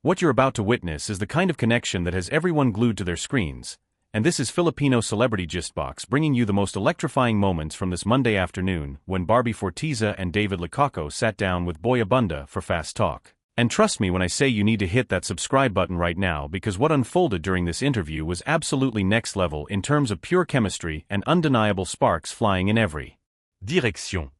What you're about to witness is the kind of connection that has everyone glued to their screens, and this is Filipino Celebrity Gistbox bringing you the most electrifying moments from this Monday afternoon when Barbie Forteza and David Licauco sat down with Boy Abunda for Fast Talk. And trust me when I say you need to hit that subscribe button right now, because what unfolded during this interview was absolutely next level in terms of pure chemistry and undeniable sparks flying in every direction.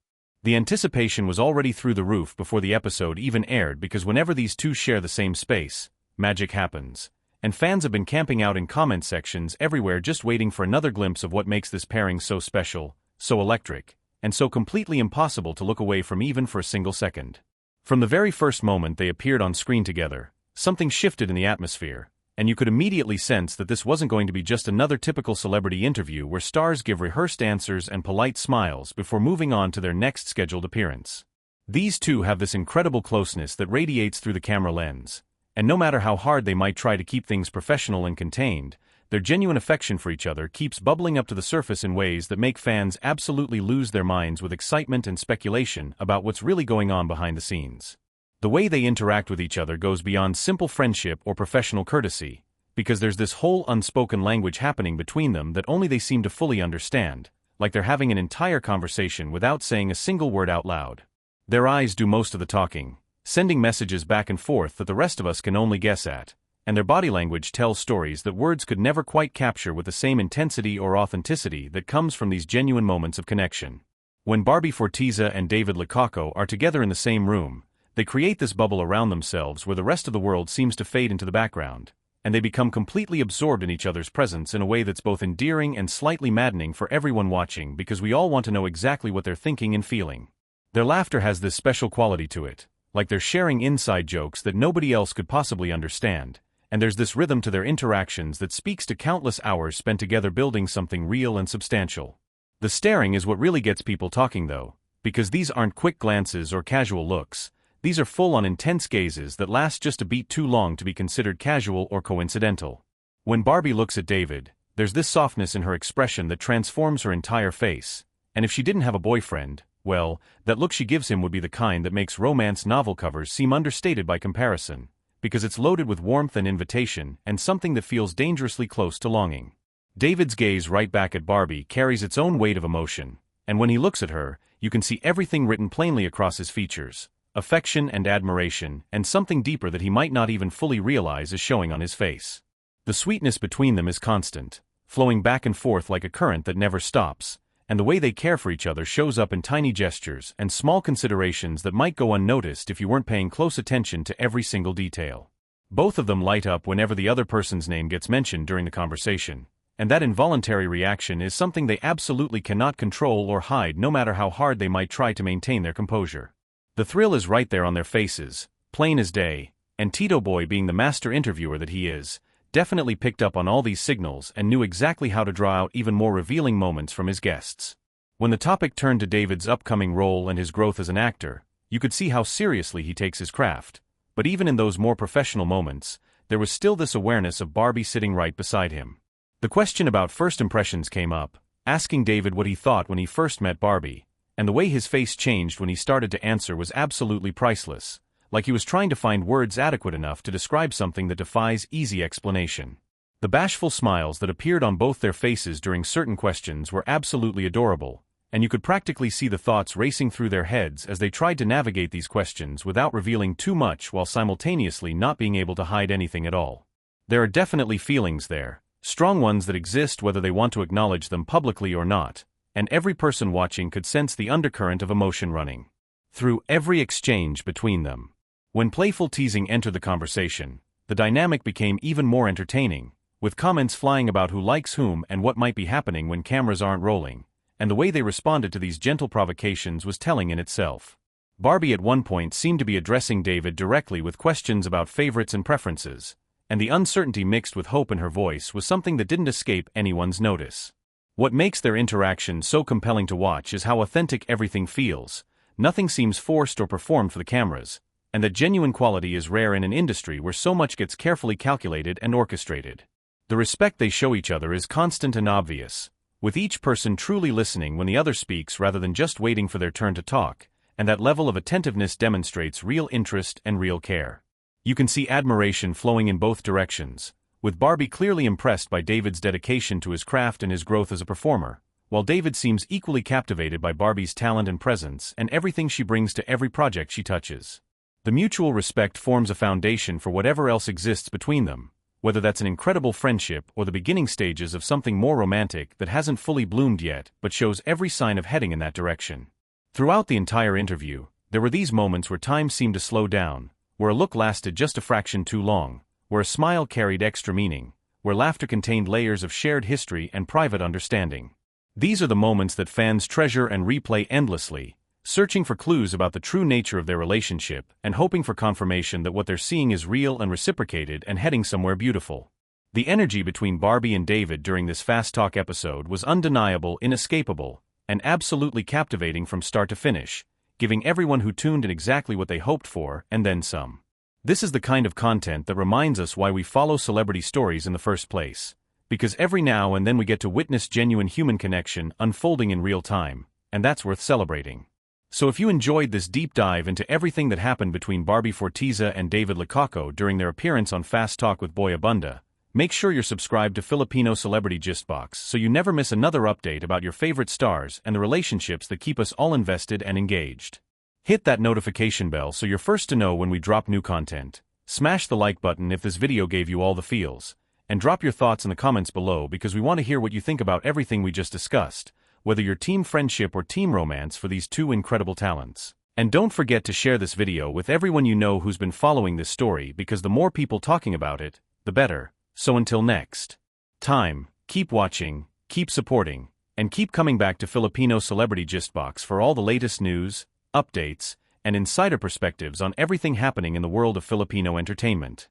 The anticipation was already through the roof before the episode even aired, because whenever these two share the same space, magic happens. And fans have been camping out in comment sections everywhere just waiting for another glimpse of what makes this pairing so special, so electric, and so completely impossible to look away from even for a single second. From the very first moment they appeared on screen together, something shifted in the atmosphere, and you could immediately sense that this wasn't going to be just another typical celebrity interview where stars give rehearsed answers and polite smiles before moving on to their next scheduled appearance. These two have this incredible closeness that radiates through the camera lens, and no matter how hard they might try to keep things professional and contained, their genuine affection for each other keeps bubbling up to the surface in ways that make fans absolutely lose their minds with excitement and speculation about what's really going on behind the scenes. The way they interact with each other goes beyond simple friendship or professional courtesy, because there's this whole unspoken language happening between them that only they seem to fully understand, like they're having an entire conversation without saying a single word out loud. Their eyes do most of the talking, sending messages back and forth that the rest of us can only guess at, and their body language tells stories that words could never quite capture with the same intensity or authenticity that comes from these genuine moments of connection. When Barbie Forteza and David Licauco are together in the same room, they create this bubble around themselves where the rest of the world seems to fade into the background, and they become completely absorbed in each other's presence in a way that's both endearing and slightly maddening for everyone watching, because we all want to know exactly what they're thinking and feeling. Their laughter has this special quality to it, like they're sharing inside jokes that nobody else could possibly understand, and there's this rhythm to their interactions that speaks to countless hours spent together building something real and substantial. The staring is what really gets people talking though, because these aren't quick glances or casual looks. These are full-on intense gazes that last just a beat too long to be considered casual or coincidental. When Barbie looks at David, there's this softness in her expression that transforms her entire face, and if she didn't have a boyfriend, well, that look she gives him would be the kind that makes romance novel covers seem understated by comparison, because it's loaded with warmth and invitation and something that feels dangerously close to longing. David's gaze right back at Barbie carries its own weight of emotion, and when he looks at her, you can see everything written plainly across his features. Affection and admiration, and something deeper that he might not even fully realize is showing on his face. The sweetness between them is constant, flowing back and forth like a current that never stops, and the way they care for each other shows up in tiny gestures and small considerations that might go unnoticed if you weren't paying close attention to every single detail. Both of them light up whenever the other person's name gets mentioned during the conversation, and that involuntary reaction is something they absolutely cannot control or hide, no matter how hard they might try to maintain their composure. The thrill is right there on their faces, plain as day, and Tito Boy, being the master interviewer that he is, definitely picked up on all these signals and knew exactly how to draw out even more revealing moments from his guests. When the topic turned to David's upcoming role and his growth as an actor, you could see how seriously he takes his craft, but even in those more professional moments, there was still this awareness of Barbie sitting right beside him. The question about first impressions came up, asking David what he thought when he first met Barbie, and the way his face changed when he started to answer was absolutely priceless, like he was trying to find words adequate enough to describe something that defies easy explanation. The bashful smiles that appeared on both their faces during certain questions were absolutely adorable, and you could practically see the thoughts racing through their heads as they tried to navigate these questions without revealing too much while simultaneously not being able to hide anything at all. There are definitely feelings there, strong ones that exist whether they want to acknowledge them publicly or not, and every person watching could sense the undercurrent of emotion running through every exchange between them. When playful teasing entered the conversation, the dynamic became even more entertaining, with comments flying about who likes whom and what might be happening when cameras aren't rolling, and the way they responded to these gentle provocations was telling in itself. Barbie at one point seemed to be addressing David directly with questions about favorites and preferences, and the uncertainty mixed with hope in her voice was something that didn't escape anyone's notice. What makes their interaction so compelling to watch is how authentic everything feels. Nothing seems forced or performed for the cameras, and that genuine quality is rare in an industry where so much gets carefully calculated and orchestrated. The respect they show each other is constant and obvious, with each person truly listening when the other speaks rather than just waiting for their turn to talk, and that level of attentiveness demonstrates real interest and real care. You can see admiration flowing in both directions, with Barbie clearly impressed by David's dedication to his craft and his growth as a performer, while David seems equally captivated by Barbie's talent and presence and everything she brings to every project she touches. The mutual respect forms a foundation for whatever else exists between them, whether that's an incredible friendship or the beginning stages of something more romantic that hasn't fully bloomed yet but shows every sign of heading in that direction. Throughout the entire interview, there were these moments where time seemed to slow down, where a look lasted just a fraction too long, where a smile carried extra meaning, where laughter contained layers of shared history and private understanding. These are the moments that fans treasure and replay endlessly, searching for clues about the true nature of their relationship and hoping for confirmation that what they're seeing is real and reciprocated and heading somewhere beautiful. The energy between Barbie and David during this Fast Talk episode was undeniable, inescapable, and absolutely captivating from start to finish, giving everyone who tuned in exactly what they hoped for and then some. This is the kind of content that reminds us why we follow celebrity stories in the first place, because every now and then we get to witness genuine human connection unfolding in real time, and that's worth celebrating. So if you enjoyed this deep dive into everything that happened between Barbie Forteza and David Licauco during their appearance on Fast Talk with Boy Abunda, make sure you're subscribed to Filipino Celebrity Gistbox so you never miss another update about your favorite stars and the relationships that keep us all invested and engaged. Hit that notification bell so you're first to know when we drop new content. Smash the like button if this video gave you all the feels, and drop your thoughts in the comments below because we want to hear what you think about everything we just discussed, whether you're team friendship or team romance for these two incredible talents. And don't forget to share this video with everyone you know who's been following this story because the more people talking about it, the better. So until next time, keep watching, keep supporting, and keep coming back to Filipino Celebrity Gistbox for all the latest news, updates, and insider perspectives on everything happening in the world of Filipino entertainment.